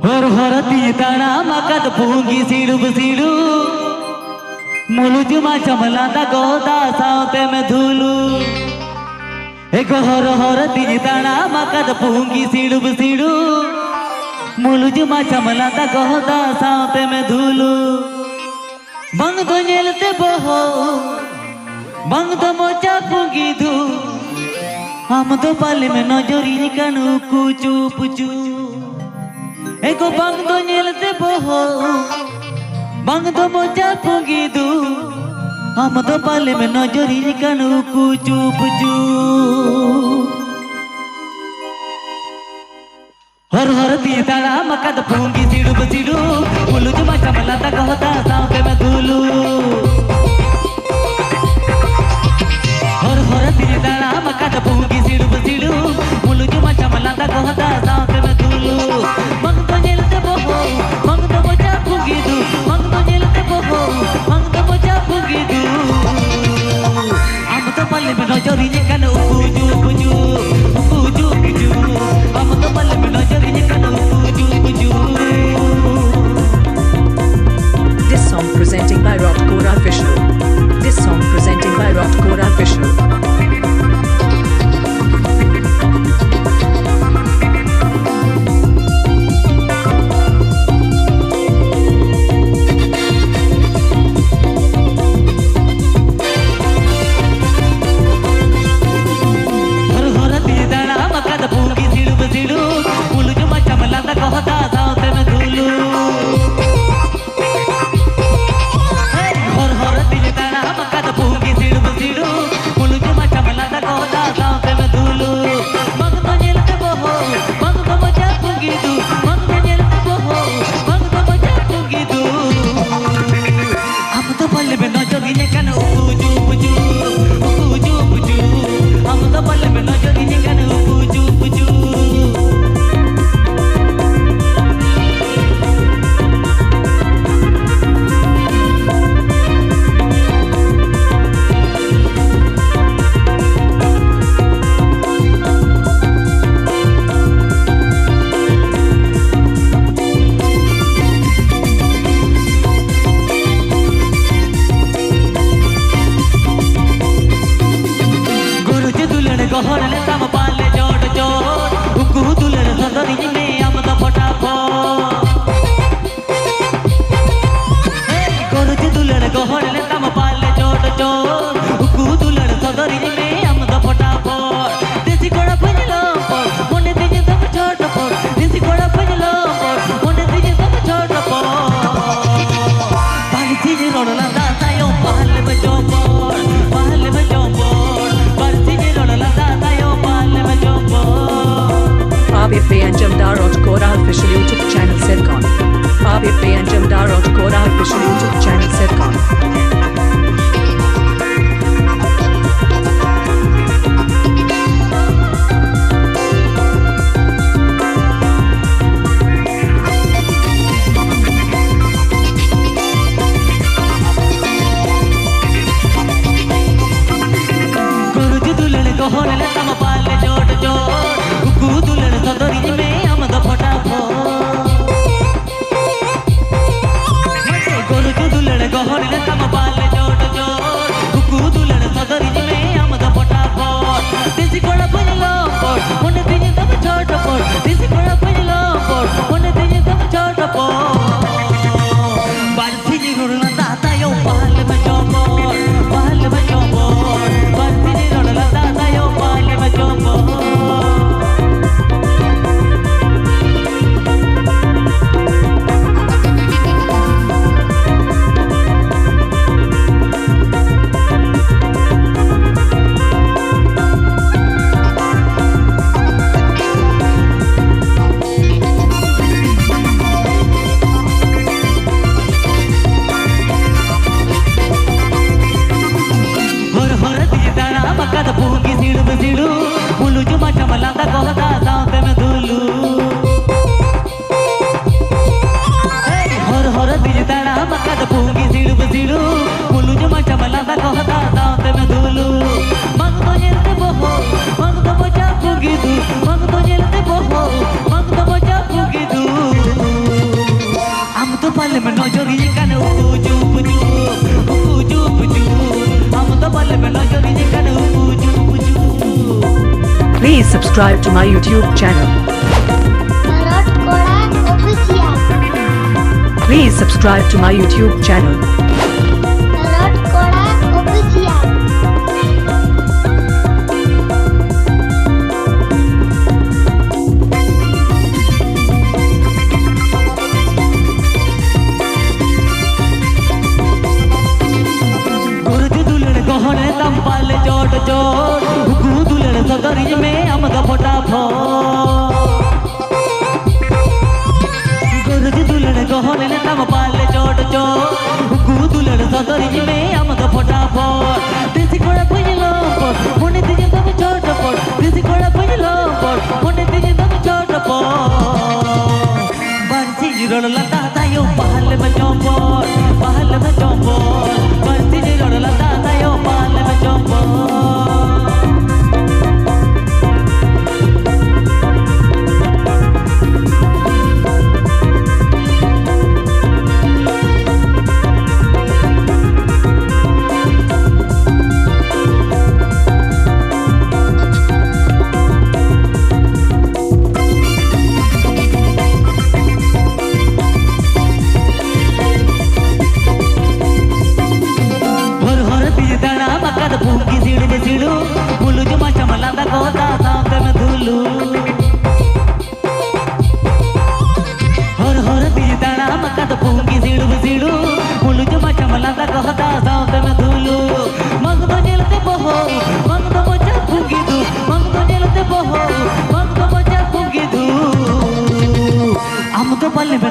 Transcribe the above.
हर हर तीताना मकद पूंगी सीडू बसीडू मुलुजुमा चमलाता गोदा साउते में धूलू एक हर हर तीताना मकद पूंगी सीडू बसीडू मुलुजुमा चमलाता गोदा साउते में धूलू बंग तो नेलते बहो बंग तो मोचा पूंगी धू हम तो पाले में नजरी कनु कुचू पुचू एको बंग तो नेलते बहो बंग तो मोचा पूंगी दू हम तो पाले में नजरी कनु कुचू पुचू हर हर तीताड़ा मकद पूंगी सीडू बसीडू मुलुज मचा मलाता कहता साँपे में धूलू हर हर तीताड़ा मकद पूंगी सीडू बसीडू मुलुज मचा मलाता कहता साँपे में धूलू मंग तो नेलते बहो मंग तो मोचा पूंगी दू मंग तो नेलते बहो मंग तो मोचा पूंगी दू हम तो पल्ले में नजरी कनु कुचू पुचू कुचू पुचू हम तो पल्ले में नजरी कनु कुचू पुचू This song presenting by Rotkora Official. This song presenting by Rotkora Official. गहरले तम पाले जोड़ जोड़ उकू दुलर सदरी में आमद फटाफट गरज दुलर गहरले तम पाले जोड़ जोड़ उकू दुलर सदरी में आमद फटाफट देसी कोड़ा भजलो पर मोने दिजे सब छोट पर देसी कोड़ा भजलो पर मोने दिजे सब छोट पर पाली चीज रोडला दातायो पहले में जोपर पहले में जोपर पाली चीज रोडला Abip and Jamdar Rotkora Official YouTube channel Serkan. Abip and Jamdar Rotkora Official YouTube channel Serkan. गुरुजी दुल्हन गहरले तम पाले जोड़ जोड़ उकू दुल्हन सदरी में आमद फटाफट गुरुजी दुल्हन गहरले तम पाले subscribe to my YouTube channel. Parrot Koda Official. Please subscribe to my YouTube channel. Parrot Koda Official. गुरुजी दुलड़ गहने तम पाले चोट चोट हुकू दुलड़ सदरिज में अमद फटाफट गुरुजी दुलड़ गहने तम पाले चोट चोट हुकू दुलड़ सदरिज में अमद फटाफट देसी कोड़ा पजलो पट मोने दिजे तम छोट पट देसी कोड़ा पजलो पट मोने दिजे तम छोट पट बंसी जिरोड़ लता तायो पहल में चौपट बंसी जिरोड़ लता तायो पहल में चौपट भूखी सीढ़ में सीढ़ू बुलू जुमा चमलांदा कोदा साथ में धुलू हर दीदाना मकद भूखी सीढ़ में सीढ़ू बुलू जुमा चमलांदा कोदा साथ में धुलू मंगदो जेलते बहो मंगदो मचा भूखी दू मंगदो जेलते बहो मंगदो मचा भूखी दू हम तो पल्ले में